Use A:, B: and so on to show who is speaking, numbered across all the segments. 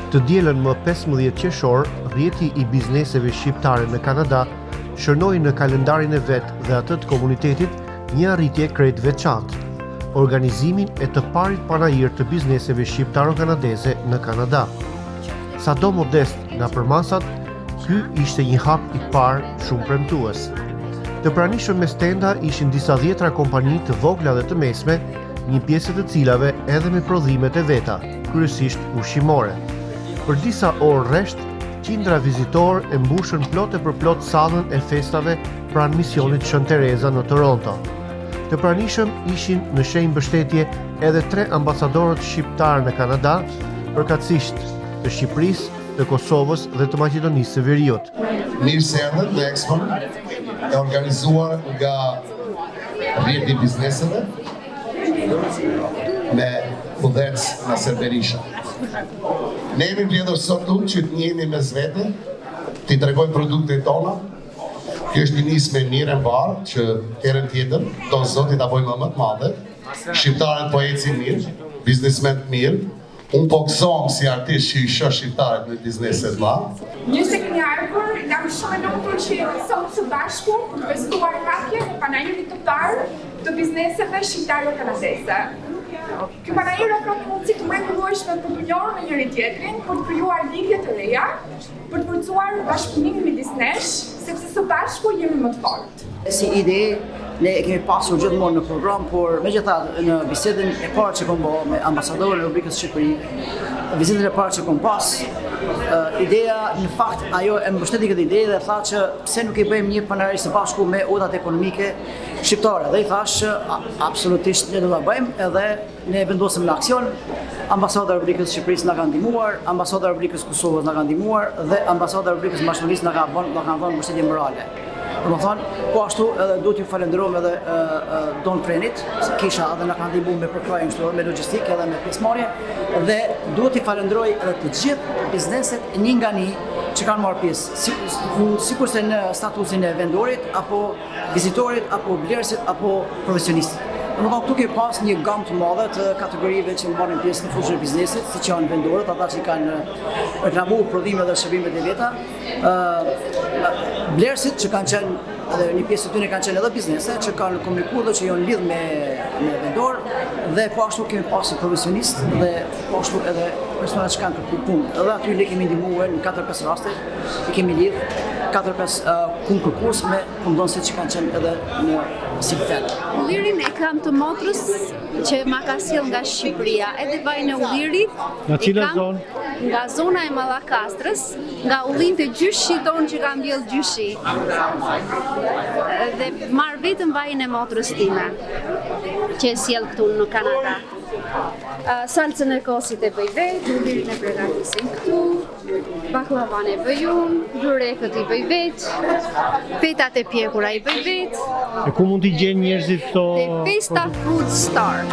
A: Të dielën më 15 qershor, rrjeti i bizneseve shqiptare në Kanada shërnoi në kalendarin e vet dhe atë të komunitetit një arritje krejt veçantë: organizimin e të parit panajir të bizneseve shqiptaro-kanadeze në Kanada. Sado modest nga përmasat, ky ishte një hap i parë shumë premtues. Të pranishëm me stenda ishin disa dhjetra kompani të vogla dhe të mesme, një pjesë të cilave edhe me prodhimet e veta, kryesisht ushqimore. Për disa orë rresht, qindra vizitor e mbushën plot e përplot sallën e festave pranë misionit Shën Tereza në Toronto. Të pranishëm ishin në shenjë mbështetje edhe 3 ambasadorët shqiptarë në Kanada, përkatësisht të Shqipërisë, të Kosovës dhe të Maqedonisë së Veriut.
B: Mirë se erdhët në Expo, e organizuar nga rrjeti i bizneseve me udhëhec Naser Berisha. Ne jemi mbledhur sot që të njihemi mes vete, t'i tregojmë produktet tona. Kjo është një nismë e mirë e mbarë që herën tjetër do Zoti ta bëjmë më të madhe. Shqiptarët po ecin mirë, biznesmen të mirë. Unë po gëzom si artist që i shoh shqiptarët në bizneset të madhe.
C: Mirë se keni ardhur, jam shumë e lumtur që sot së bashku për të festuar hapjen e panajirit të parë të bizneseve shqiptaro-kanadeze. Ky panajir ofron mundësi të mrekullueshme për të njohur me njëri tjetrin, për të krijuar lidhje të reja, për të forcuar bashkëpunimin midis nesh, sepse së bashku jemi më të fortë.
D: Si ide, ne e kemi pasur gjithmonë në program, por megjithatë në bisedën e parë që kom bërë me ambasadorin e Republikës Shqipëri, vizitën e parë që kom pas, ideja në fakt ajo e mbështeti këtë ide dhe tha që pse nuk i bëjmë një panajir së bashku me odat ekonomike shqiptare. Dhe i thash që absolutisht ne do ta bëjmë edhe ne vendosëm në aksion. Ambasada e Republikës Shqipërisë na ka ndihmuar, Ambasada e Republikës Kosovës na ka ndihmuar dhe Ambasada e Republikës Maqedonisë na ka dhënë mbështetje morale. Domethënë, po ashtu edhe duhet t'ju falenderojmë edhe Don Prenit, kisha edhe na ka ndihmuar me përkrajën kështu me logjistikë edhe me pjesëmarrje dhe duhet t'i falenderoj edhe të gjithë bizneset një nga një që kanë marrë pjesë, sikurse në statusin e vendorit apo vizitorit apo blerësit apo profesionistit. Domethënë këtu ke pas një gamë të madhe të kategorive që marrin pjesë në fushën e biznesit, siç janë vendorët, ata që kanë reklamuar prodhimet dhe shërbimet e veta, blerësit që kanë qenë edhe një pjesë të tyre kanë qenë edhe biznese që kanë komunikuar dhe që janë lidhur me vendor dhe po ashtu kemi pasur profesionistë dhe po ashtu edhe persona që kanë kërkuar punë. Edhe aty ne kemi ndihmuar në 4-5 raste, i kemi lidh 4-5 kërkues me punëdhënësit që kanë qenë edhe në Silfen.
E: Ullirin e kam të motrës që ma ka sjell nga Shqipëria, edhe vajin e ullirit.
A: Nga cila zonë?
E: Nga zona e Mallakastrës, nga ullin të gjyshi tonë që kam vjell gjyshi. Dhe marr vetëm vajin e motrës time, që e sjell këtu në Kanada. Salcën e kosit e bëj vetë, ullirin e përgatisim këtu, baklavan e bëj unë, burekët i bëj vetë, petat e pjekura i bëj vetë.
A: E ku mund t'i gjenë njerëzit këto?
E: Te Festa Food Star.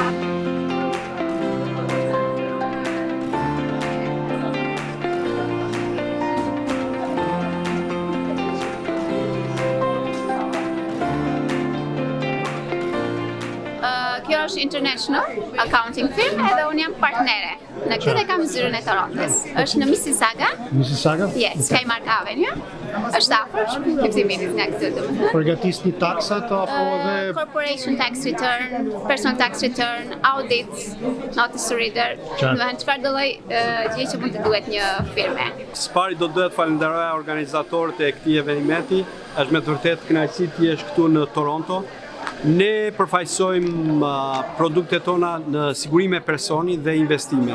E: Kjo është international accounting firm edhe unë jam partnere. Në këtë kam zyrën e Torontos. Është në Mississauga.
A: Mississauga?
E: Yes, Skymark Avenue. Është afër shkëlqimit nga këtë domethënë.
A: Përgatisni taksat apo edhe
E: corporation tax return, personal tax return, audit, notice to reader. Domethënë çfarë do lloj gjë që mund të duhet një firme.
F: Së pari do duhet falenderoj organizatorët e këtij eventi. Është me të vërtetë kënaqësi të jesh këtu në Toronto. Ne përfaqësojmë produktet tona në sigurime personi dhe investime.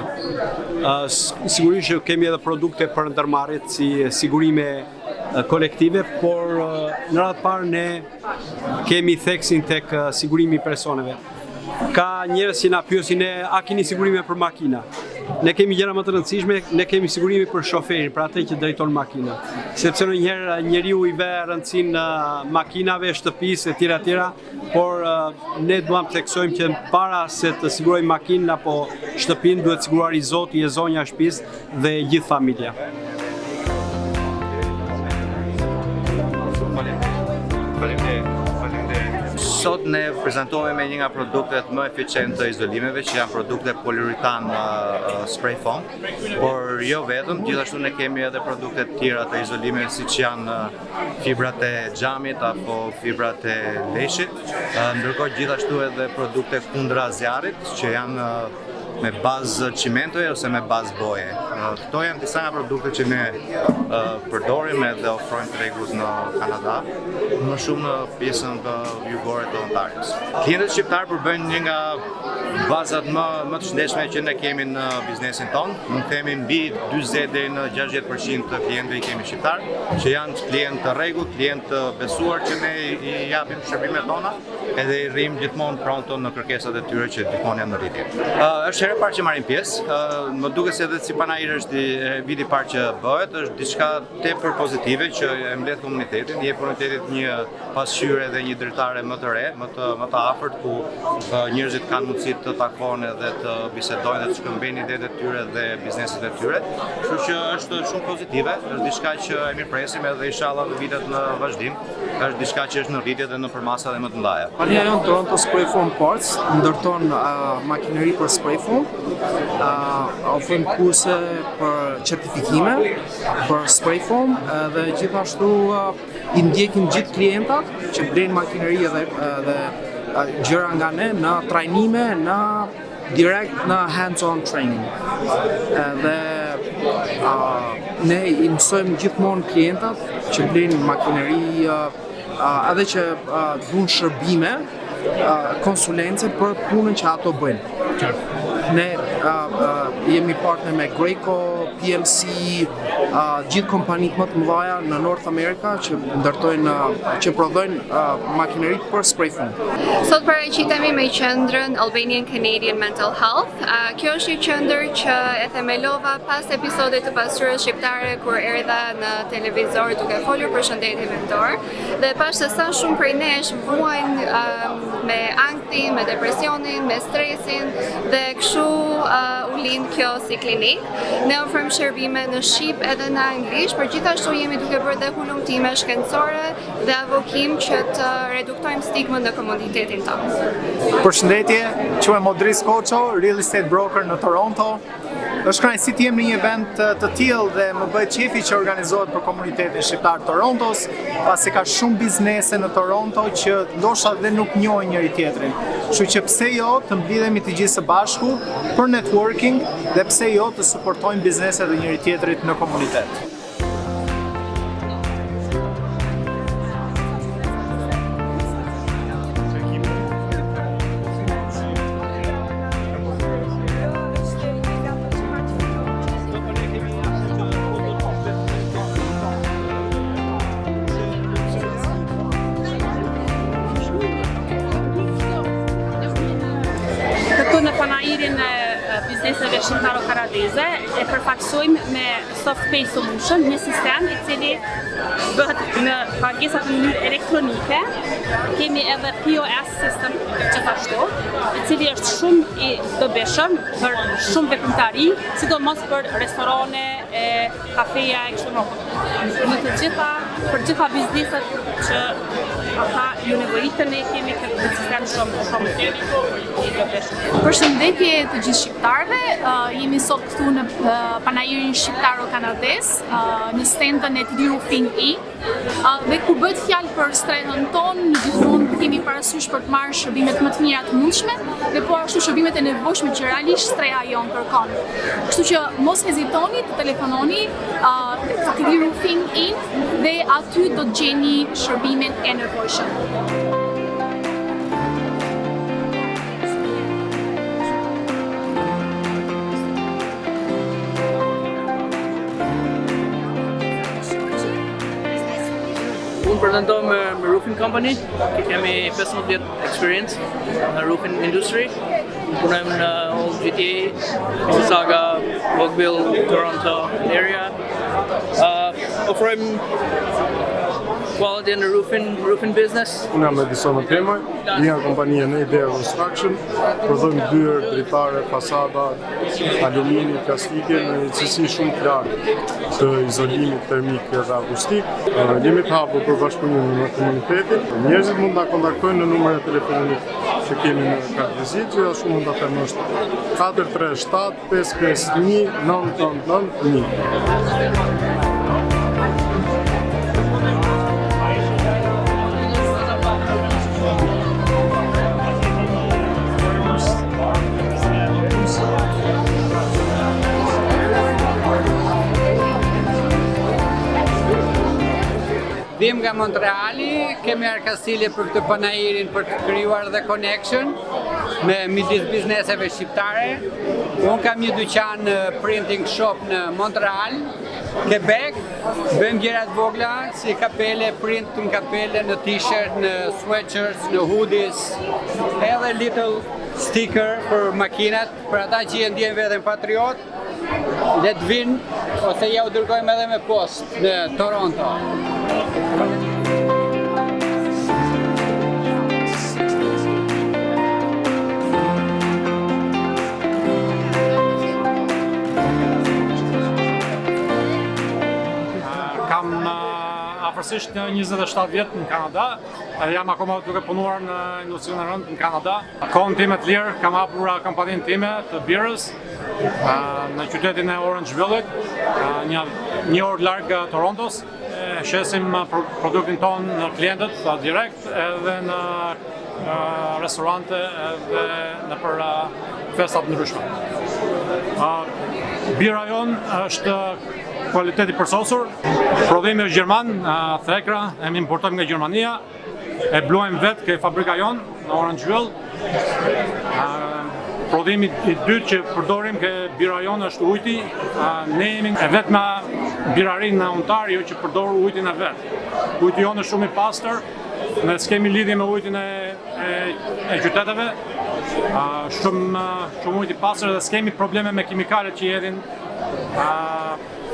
F: Sigurisht që kemi edhe produkte për ndërmarrjet si sigurime kolektive, por në radhë parë ne kemi theksin tek sigurimi i personave. Ka njerëz që na pyesin ne a keni sigurime për makina. Ne kemi gjëra më të rëndësishme, ne kemi sigurimi për shoferin, për atë që drejton makinën. Sepse ndonjëherë njeriu i vë rëndësinë makinave, shtëpisë etj etj, por ne duam të theksojmë që para se të sigurojmë makinën apo shtëpinë duhet siguruar i Zoti, e zonja e shtëpisë dhe gjithë familja.
G: Sot ne prezantohemi me një nga produktet më eficiente të izolimeve, që janë produkte poliuretan spray foam, por jo vetëm, gjithashtu ne kemi edhe produkte të tjera të izolimeve, siç janë fibrat e xhamit apo fibrat e leshit, ndërkohë gjithashtu edhe produkte kundra zjarrit, që janë me bazë cimentoje ose me bazë boje. Këto janë disa nga produktet që ne përdorim edhe ofrojmë tregut në Kanada, më shumë në pjesën jugore të Ontarios. Klientët shqiptar përbëjnë një nga bazat më të shëndetshme që ne kemi në biznesin tonë. Mund të themi mbi 40 deri në 60% të klientëve i kemi shqiptar, që janë klientë të rregullt, klientë të besuar që ne i japim shërbimet tona, edhe i rrim gjithmonë pronto në kërkesat e tyre që gjithmonë janë në rritje. Është herë parë që marrim pjesë, më duket se edhe si panajir është viti parë që bëhet, është diçka tepër pozitive që e mbledh komunitetin, jep komunitetit një pasqyrë dhe një dritare më të re, më të afërt, ku njerëzit kanë mundësi të takohen edhe të bisedojnë dhe të shkëmbejnë idetë e tyre dhe bizneset e tyre. Kështu që është shumë pozitive, është diçka që e mirëpresim edhe inshallah në vitet në vazhdim, është diçka që është në rritje dhe në përmasa dhe më të mëdha.
H: Kompania jonë Toronto Spray Foam Parts ndërton makineri për spray foam, ofrojmë kurse për certifikime për spray foam dhe gjithashtu i ndjekim gjithë klientat që blejnë makineri dhe gjëra nga ne në trajnime, direkt në hands-on training. Dhe ne i mësojmë gjithmonë klientat që blejnë makineri edhe që duan shërbime, konsulence për punën që ato bëjnë. Ne jemi partner me Graco, PMC, gjithë kompanitë më të mëdha në North America që ndërtojnë, që prodhojnë makineri për spray foam.
I: Sot paraqitemi me qendrën Albanian Canadian Mental Health. Kjo është një qendër që e themelova pas episodit të pasqyrës shqiptare kur erdha në televizor duke folur për shëndetin mendor, dhe pas se sa shumë prej nesh vuajnë me anktin, me depresionin, me stresin, dhe kështu u lind kjo si klinik. Ne ofrojmë shërbime në shqip edhe në anglisht, por gjithashtu jemi duke bërë dhe hulumtime shkencore dhe avokim që të reduktojmë stigmën në komunitetin tonë.
J: Përshëndetje, quhem Modris Koço, real estate broker në Toronto. Është kënaqësi të jem në një event të tillë dhe më bëhet qefi që organizohet për komunitetin shqiptar të Torontos, pasi ka shumë biznese në Toronto që ndoshta dhe nuk njohin njëri tjetrin. Kështu që pse jo të mblidhemi të gjithë së bashku për networking dhe pse jo të suportojmë bizneset e njëri tjetrit në komunitet.
K: Në panajirin e bizneseve shqiptaro-kanadeze e përfaksojmë me soft pay solution, një sistem i cili bëhet në pagesat në mënyrë elektronike. Kemi edhe POS system gjithashtu, i cili është shumë i dobishëm për shumë veprimtari, sidomos për restorane, kafeja e kështu me radhë. Për gjitha bizneset që ata ju nevojitën, ne kemi këtë sistem shumë i dobishëm.
L: Përshëndetje të gjithë shqiptarëve, jemi sot këtu në panajirin shqiptaro-kanadez, në stendën e TD Roofing Inc. Dhe kur bëhet fjalë për strehën tonë, ne gjithmonë kemi parasysh për të marrë shërbimet më të mira të mundshme dhe po ashtu shërbimet e nevojshme që realisht streha jonë kërkon. Kështu që mos hezitoni të telefononi te TD Roofing Inc. dhe aty do të gjeni shërbimet e nevojshme.
M: Unë pretendoj me roofing company, që kemi 15 vjet experience në roofing industry. Punojmë në Old GTA, Mississauga, Oakville, Toronto area. Ofrojmë quality in the roofing business.
N: Unë jam Edison Temaj, nga kompania Idea Construction, prodhojmë dyrë, dritare, fasada, alumini, plastike në një cilësi shumë të lartë të izolimit termik dhe akustik. Jemi të hapur për bashkëpunimin me komunitetin. Njerëzit mund ta kontaktojnë në numrin e telefonit që kemi në kartvizit, gjithashtu mund ta them është 437 551 999 1.
O: Vim nga Montreali, kemi arkasile për këtë panajirin për të krijuar dhe connection me midis bizneseve shqiptare. Unë kam një dyqan printing shop në Montreal, Quebec, bëjmë gjëra të vogla si kapele, print në kapele, në t-shirt, në sweatshirts, në hoodies, edhe little sticker për makinat, për ata që i ndjen veten patriot, le të vinë ose ja u dërgojmë edhe me post në Toronto.
P: Kam afërsisht 27 vjet në Kanada, jam akoma duke punuar në industrinë e rëndë në Kanada. Kohën time të lirë kam hapur kompaninë time të birës në qytetin e Orangeville, një orë larg Torontos. Shesim produktin ton në klientët direkt edhe në restorante edhe në për festat ndryshme. Bira jon është kualiteti përsosur, prodhimi është gjerman, thekra e importojmë nga Gjermania, e bluajmë vetë ke fabrika jon në Orangeville. Prodhimi i dytë që përdorim ke bira jon është ujti. Ne jemi e vetma birarinë në Ontario që përdor ujtin e vet. Ujti jon është shumë i pastër, ne s'kemi lidhje me ujtin e qyteteve. Shumë ujt i pastër dhe s'kemi probleme me kimikalet që jedhin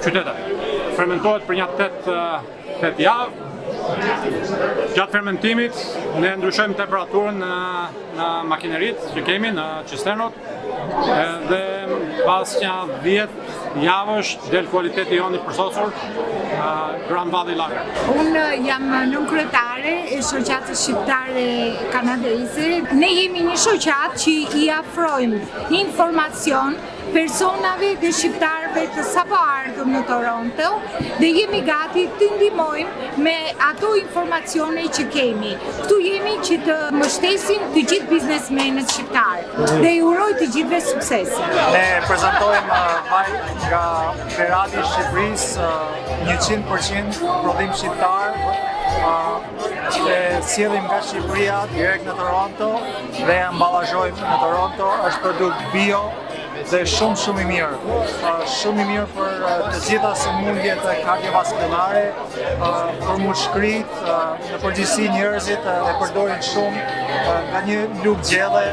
P: qytetet. Fermentohet për një 8 javë. Gjatë fermentimit, ne ndryshojmë temperaturën në makinerit që kemi, në cisternot, dhe pas një 10 javësh del kualiteti jonë i përsosur, Grand Valley Lager.
Q: Unë jam nënkryetare e shoqatës shqiptare kanadeze. Ne jemi një shoqatë që i afrojmë informacion personave dhe shqiptarëve të sapo ardhur në Toronto dhe jemi gati të ndihmojmë me ato informacione që kemi. Këtu jemi që të mbështesim të gjithë biznesmenët shqiptarë dhe i uroj të gjithëve suksese.
J: Ne prezantojmë vaj nga Ferrari Shqipërisë, 100% prodhim shqiptar. E sjellim nga Shqipëria direkt në Toronto dhe emballazhojmë në Toronto. Është produkt bio dhe shumë i mirë. Shumë i mirë për të gjitha sëmundjet kardiovaskulare, për mushkrit, në përgjithësi njerëzit e përdorin shumë nga një lugë gjelle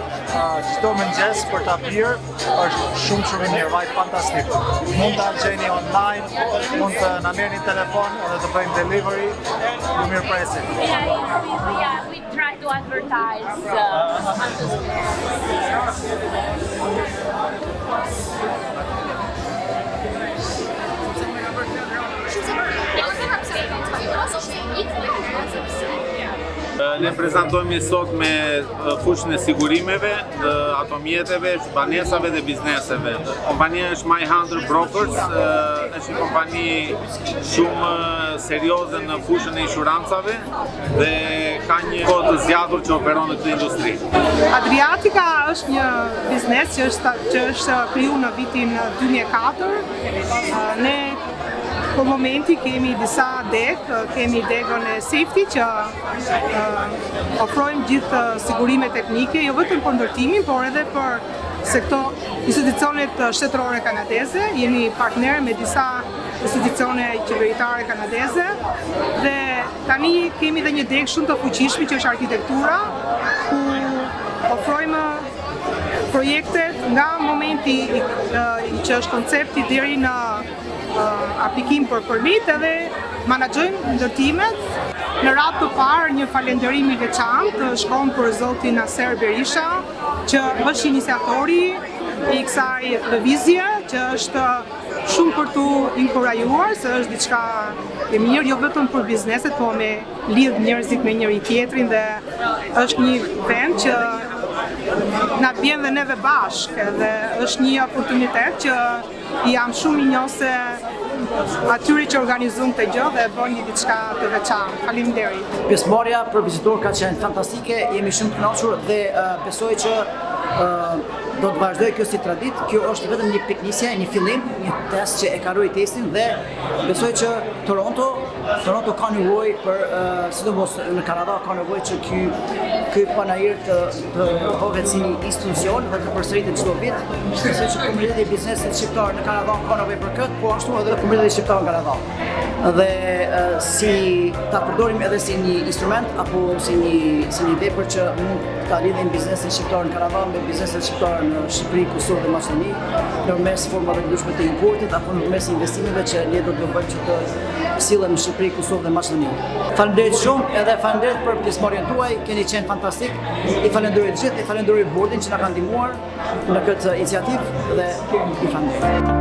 J: çdo mëngjes për ta pirë, është shumë i mirë, vaj fantastik. Mund ta gjeni online, mund të na merrni telefon edhe të bëjmë delivery, ju mirëpresim.
R: We try to advertise.
S: Ne prezantojmë sot me fushën e sigurimeve, ato mjeteve, banesave dhe bizneseve. Kompania është My Hunter Brokers, është një kompani shumë serioze në fushën e inshurancave dhe ka një kohë të zgjatur që operon në këtë industri.
T: Adriatica është një biznes që është kriju në vitin 2004. Ne po momenti kemi disa dek, kemi dekën e safety që ofrojmë gjithë sigurime teknike, jo vetëm për ndërtimin, por edhe për institucionet shtetërore kanadeze. Jemi partner me disa institucione qeveritare kanadeze dhe tani kemi dhe një dekë shumë të fuqishme që është arkitektura, ku ofrojmë projektet nga momenti që është koncepti deri në aplikim për permit edhe menaxhojmë ndërtimet. Në radhë të parë një falënderim i veçantë shkon për zotin Aser Berisha, që është iniciatori i kësaj lëvizje, që është shumë për tu inkurajuar, se është diçka e mirë, jo vetëm për bizneset, po me lidh njerëzit me njëri tjetrin dhe është një vend që na bjen dhe neve bashkë dhe është një oportunitet që jam shumë i njohse atyre që organizojnë këtë gjë dhe bën një diçka të veçantë. Faleminderit.
D: Pjesëmarrja për vizitor ka qenë fantastike, jemi shumë të kënaqur dhe besoj që do të vazhdoj kjo si traditë. Kjo është vetëm një piknisje, një fillim, një test që e karoi testin dhe besoj që Toronto ka nevojë për sidomos në Kanada ka nevojë që ky panajir të bëhet si një institucion dhe të përsëritet çdo vit. Besoj që komuniteti i biznesit shqiptar në Kanada ka nevojë për këtë, po ashtu edhe komuniteti shqiptar në Kanada. Dhe si ta përdorim edhe si një instrument apo si një vepër që mund ta lidhim biznesin shqiptar në Kanada me biznesin shqiptar në Shqipëri, Kosovë dhe Maqedoni, nëpërmes formave të ndryshme të importit apo nëpërmes investimeve që ne do të bëjmë që të sillen në Shqipëri, Kosovë dhe Maqedoni. Faleminderit shumë edhe faleminderit për pjesëmarrjen tuaj, keni qenë fantastik. I falenderoj të gjithë, i falenderoj bordin që na ka ndihmuar në këtë iniciativë dhe i falenderoj.